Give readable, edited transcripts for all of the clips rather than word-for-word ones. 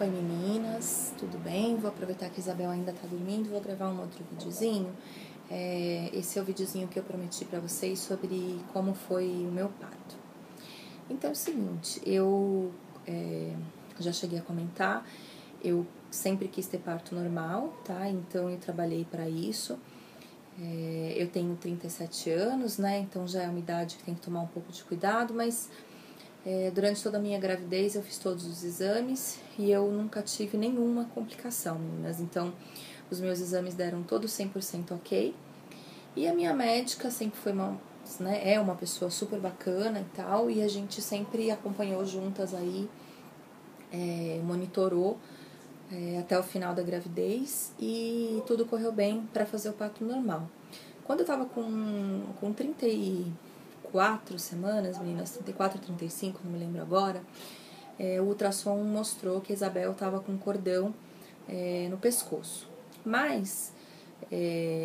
Oi meninas, tudo bem? Vou aproveitar que a Isabel ainda tá dormindo, vou gravar um outro videozinho. Esse é o videozinho que eu prometi pra vocês sobre como foi o meu parto. Então é o seguinte, eu já cheguei a comentar, eu sempre quis ter parto normal, tá? Então eu trabalhei pra isso. Eu tenho 37 anos, né? Então já é uma idade que tem que tomar um pouco de cuidado, mas durante toda a minha gravidez eu fiz todos os exames e eu nunca tive nenhuma complicação, meninas. Então, os meus exames deram todos 100% ok. E a minha médica sempre foi é uma pessoa super bacana e tal, e a gente sempre acompanhou juntas aí, monitorou até o final da gravidez e tudo correu bem para fazer o parto normal. Quando eu tava com 34 semanas, meninas, 34, 35, não me lembro agora, o ultrassom mostrou que a Isabel estava com cordão no pescoço. Mas,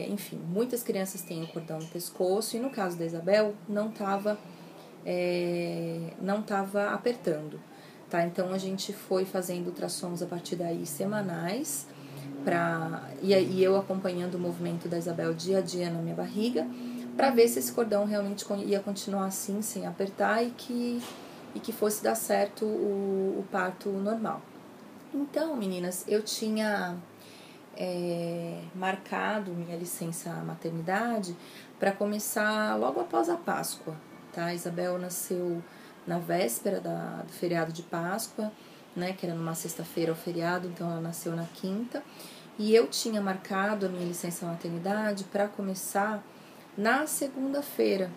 enfim, muitas crianças têm o cordão no pescoço e no caso da Isabel não estava apertando, tá? Então a gente foi fazendo ultrassons a partir daí semanais, e eu acompanhando o movimento da Isabel dia a dia na minha barriga, para ver se esse cordão realmente ia continuar assim, sem apertar, e que fosse dar certo o parto normal. Então, meninas, eu tinha marcado minha licença maternidade para começar logo após a Páscoa, tá? A Isabel nasceu na véspera do feriado de Páscoa, né, que era numa sexta-feira o feriado, então ela nasceu na quinta, e eu tinha marcado a minha licença maternidade para começar na segunda-feira,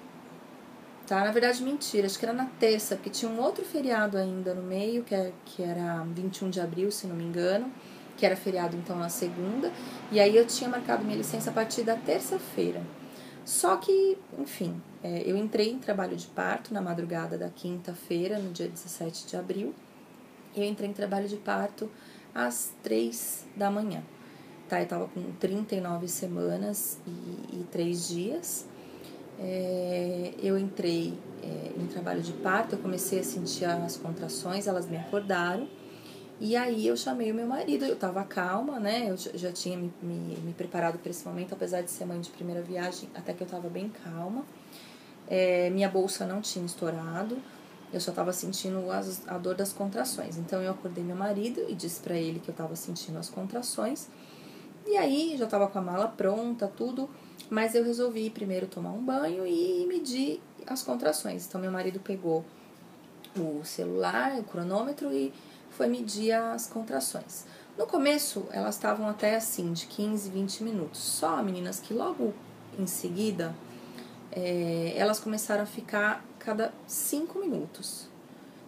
tá? Na verdade, mentira, acho que era na terça, porque tinha um outro feriado ainda no meio, que era 21 de abril, se não me engano, que era feriado então na segunda, e aí eu tinha marcado minha licença a partir da terça-feira. Só que, enfim, eu entrei em trabalho de parto na madrugada da quinta-feira, no dia 17 de abril, eu entrei em trabalho de parto às 3 da manhã, tá? Eu tava com 39 semanas e 3 dias. Eu entrei em trabalho de parto, eu comecei a sentir as contrações, elas me acordaram, e aí eu chamei o meu marido, eu tava calma, né, eu já tinha me preparado para esse momento, apesar de ser mãe de primeira viagem, até que eu tava bem calma. Minha bolsa não tinha estourado, eu só tava sentindo a dor das contrações, então eu acordei meu marido e disse pra ele que eu tava sentindo as contrações, e aí já tava com a mala pronta, tudo, mas eu resolvi primeiro tomar um banho e medir as contrações. Então meu marido pegou o celular, o cronômetro, e foi medir as contrações. No começo elas estavam até assim, de 15, 20 minutos. Só, meninas, que logo em seguida elas começaram a ficar cada 5 minutos.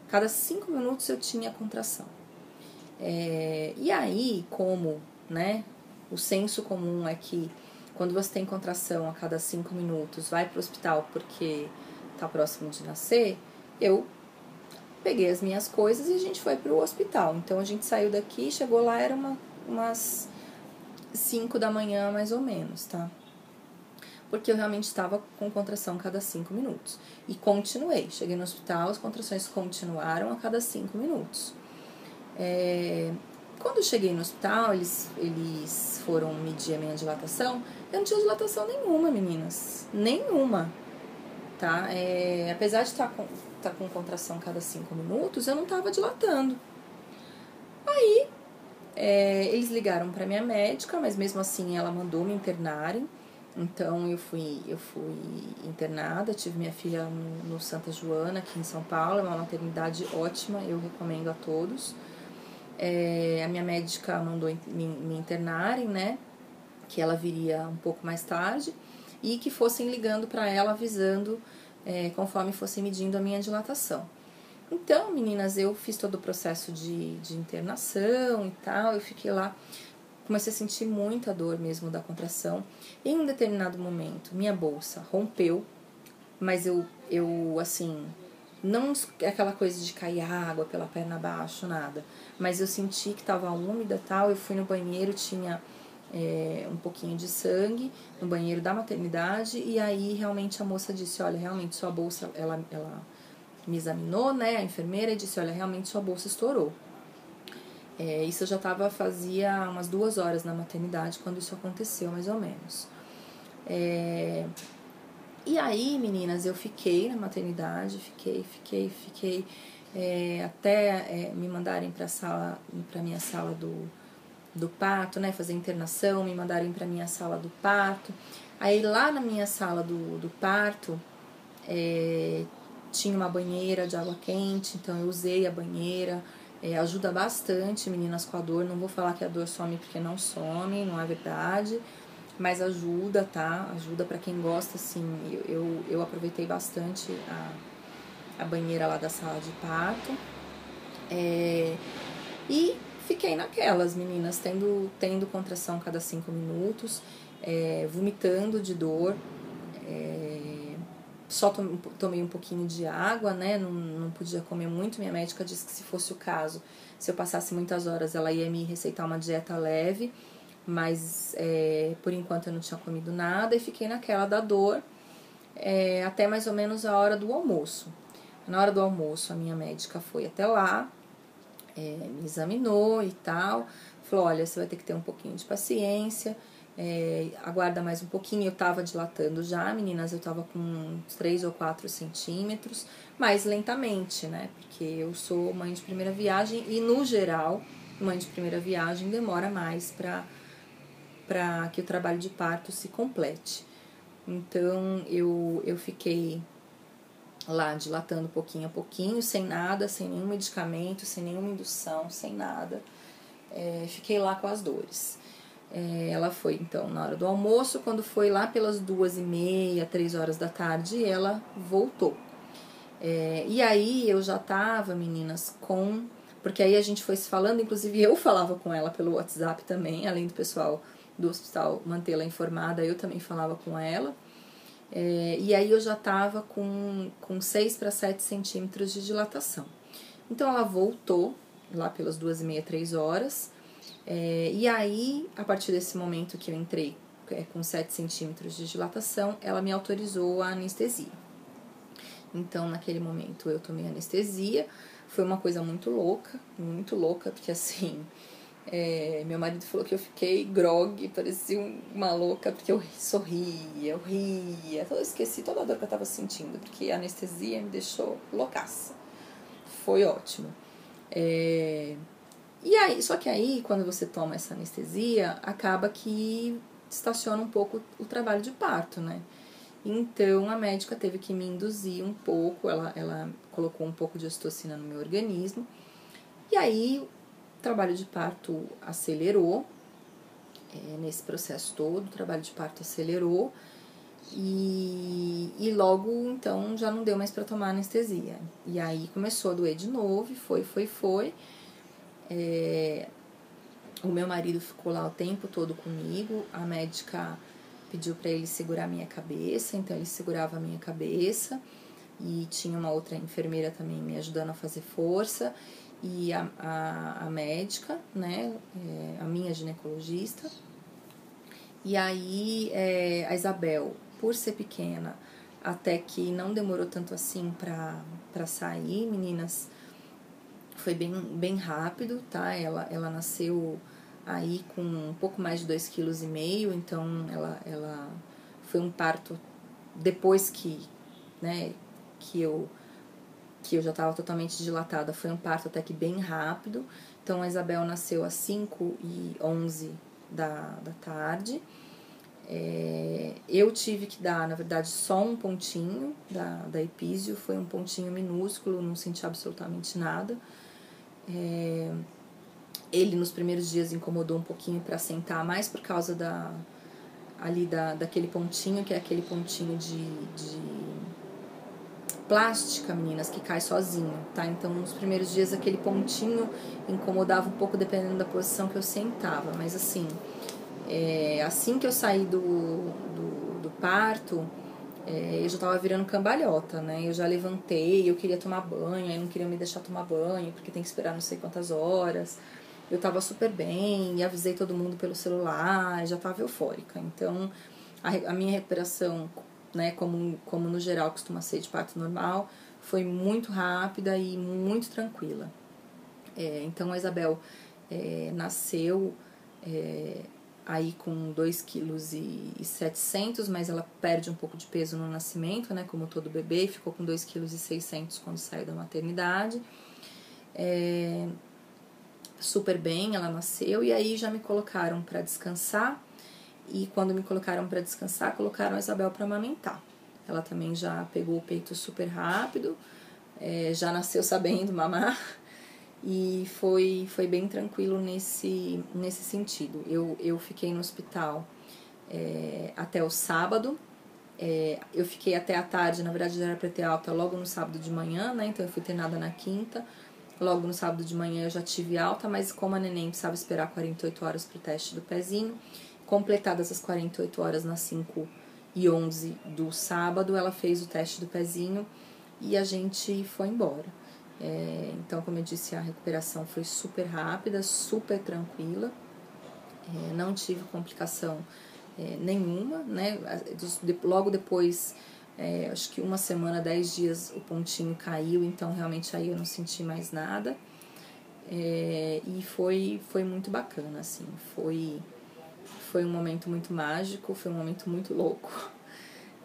Cada 5 minutos eu tinha contração. E aí, como, né, o senso comum é que quando você tem contração a cada 5 minutos, vai pro hospital porque tá próximo de nascer, eu peguei as minhas coisas e a gente foi pro hospital. Então a gente saiu daqui, chegou lá, era umas 5 da manhã mais ou menos, tá? Porque eu realmente estava com contração a cada 5 minutos. E continuei. Cheguei no hospital, as contrações continuaram a cada 5 minutos. Quando eu cheguei no hospital, eles foram medir a minha dilatação. Eu não tinha dilatação nenhuma, meninas. Nenhuma, tá? Apesar de estar com contração a cada 5 minutos, eu não estava dilatando. Aí, eles ligaram para minha médica, mas mesmo assim ela mandou me internarem. Então eu fui internada, tive minha filha no Santa Joana, aqui em São Paulo, é uma maternidade ótima, eu recomendo a todos. A minha médica mandou me internarem, né, que ela viria um pouco mais tarde, e que fossem ligando para ela, avisando conforme fossem medindo a minha dilatação. Então, meninas, eu fiz todo o processo de internação e tal, eu fiquei lá, comecei a sentir muita dor mesmo da contração. Em um determinado momento, minha bolsa rompeu, mas eu assim, não é aquela coisa de cair água pela perna abaixo, nada. Mas eu senti que estava úmida e tal, eu fui no banheiro, tinha um pouquinho de sangue no banheiro da maternidade, e aí realmente a moça disse, olha, realmente sua bolsa, ela me examinou, né, a enfermeira, e disse, olha, realmente sua bolsa estourou. Isso eu já estava fazia umas 2 horas na maternidade quando isso aconteceu, mais ou menos. E aí, meninas, eu fiquei na maternidade, fiquei até me mandarem para minha sala do parto, né, fazer internação, me mandarem para minha sala do parto. Aí lá na minha sala do parto tinha uma banheira de água quente, então eu usei a banheira. Ajuda bastante, meninas, com a dor. Não vou falar que a dor some porque não some, não é verdade, mas ajuda, tá? Ajuda pra quem gosta, assim. Eu aproveitei bastante a banheira lá da sala de parto. E fiquei naquelas, meninas, tendo contração cada 5 minutos, vomitando de dor. Só tomei um pouquinho de água, né? Não podia comer muito. Minha médica disse que se fosse o caso, se eu passasse muitas horas, ela ia me receitar uma dieta leve. Mas por enquanto eu não tinha comido nada e fiquei naquela da dor até mais ou menos a hora do almoço. Na hora do almoço, a minha médica foi até lá, me examinou e tal. Falou, olha, você vai ter que ter um pouquinho de paciência. Aguarda mais um pouquinho. Eu tava dilatando já, meninas, eu tava com uns 3 ou 4 centímetros, mas lentamente, né, porque eu sou mãe de primeira viagem e no geral, mãe de primeira viagem demora mais para que o trabalho de parto se complete. Então eu fiquei lá dilatando pouquinho a pouquinho, sem nada, sem nenhum medicamento, sem nenhuma indução, sem nada. Fiquei lá com as dores. Ela foi, então, na hora do almoço. Quando foi lá pelas 2h30, 3 horas da tarde, ela voltou. E aí eu já tava, meninas, porque aí a gente foi se falando, inclusive eu falava com ela pelo WhatsApp também, além do pessoal do hospital mantê-la informada, eu também falava com ela. E aí eu já tava com 6 para 7 centímetros de dilatação. Então ela voltou lá pelas 2h30, 3 horas. E aí, a partir desse momento que eu entrei com 7 centímetros de dilatação, ela me autorizou a anestesia. Então, naquele momento, eu tomei anestesia. Foi uma coisa muito louca, porque assim, meu marido falou que eu fiquei grogue, parecia uma louca, porque eu sorria, eu ria. Então, eu esqueci toda a dor que eu tava sentindo, porque a anestesia me deixou loucaça. Foi ótimo. E aí, só que aí, quando você toma essa anestesia, acaba que estaciona um pouco o trabalho de parto, né? Então, a médica teve que me induzir um pouco, ela colocou um pouco de ocitocina no meu organismo. E aí, o trabalho de parto acelerou, nesse processo todo, o trabalho de parto acelerou. E logo, então, já não deu mais para tomar anestesia. E aí, começou a doer de novo, e foi. O meu marido ficou lá o tempo todo comigo, a médica pediu para ele segurar a minha cabeça, então ele segurava a minha cabeça e tinha uma outra enfermeira também me ajudando a fazer força e a médica, né, a minha ginecologista. E aí a Isabel, por ser pequena, até que não demorou tanto assim para sair, meninas, foi bem rápido, tá? Ela nasceu aí com um pouco mais de 2,5 kg, então ela foi um parto depois né, que eu já estava totalmente dilatada, foi um parto até que bem rápido. Então a Isabel nasceu às 5h11 da tarde. Eu tive que dar, na verdade, só um pontinho da epísio, foi um pontinho minúsculo, não senti absolutamente nada. Ele nos primeiros dias incomodou um pouquinho para sentar, mais por causa daquele pontinho, que é aquele pontinho de plástica, meninas, que cai sozinho, tá? Então, nos primeiros dias, aquele pontinho incomodava um pouco dependendo da posição que eu sentava. Mas, assim, assim que eu saí do parto, eu já tava virando cambalhota, né? Eu já levantei, eu queria tomar banho, aí não queriam me deixar tomar banho, porque tem que esperar não sei quantas horas. Eu tava super bem, e avisei todo mundo pelo celular, já tava eufórica. Então, a minha recuperação, né, como no geral costuma ser de parto normal, foi muito rápida e muito tranquila. Então, a Isabel nasceu aí com 2,7 kg, mas ela perde um pouco de peso no nascimento, né, como todo bebê, ficou com 2,6 kg quando saiu da maternidade. Super bem, ela nasceu, e aí já me colocaram para descansar, e quando me colocaram para descansar, colocaram a Isabel para amamentar. Ela também já pegou o peito super rápido, já nasceu sabendo mamar, e foi bem tranquilo nesse sentido. Eu fiquei no hospital até o sábado, eu fiquei até a tarde, na verdade já era para ter alta logo no sábado de manhã, né? Então eu fui internada na quinta, logo no sábado de manhã eu já tive alta, mas como a neném precisava esperar 48 horas para o teste do pezinho, completadas as 48 horas nas 5h11 do sábado, ela fez o teste do pezinho e a gente foi embora. Então, como eu disse, a recuperação foi super rápida, super tranquila, não tive complicação nenhuma, né? Logo depois, acho que 1 semana, 10 dias, o pontinho caiu, então realmente aí eu não senti mais nada, e foi muito bacana, assim, foi um momento muito mágico, foi um momento muito louco.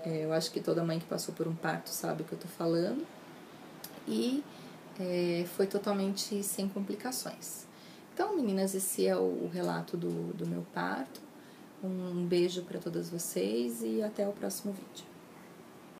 Eu acho que toda mãe que passou por um parto sabe o que eu tô falando, e foi totalmente sem complicações. Então, meninas, esse é o relato do meu parto. Um beijo para todas vocês e até o próximo vídeo.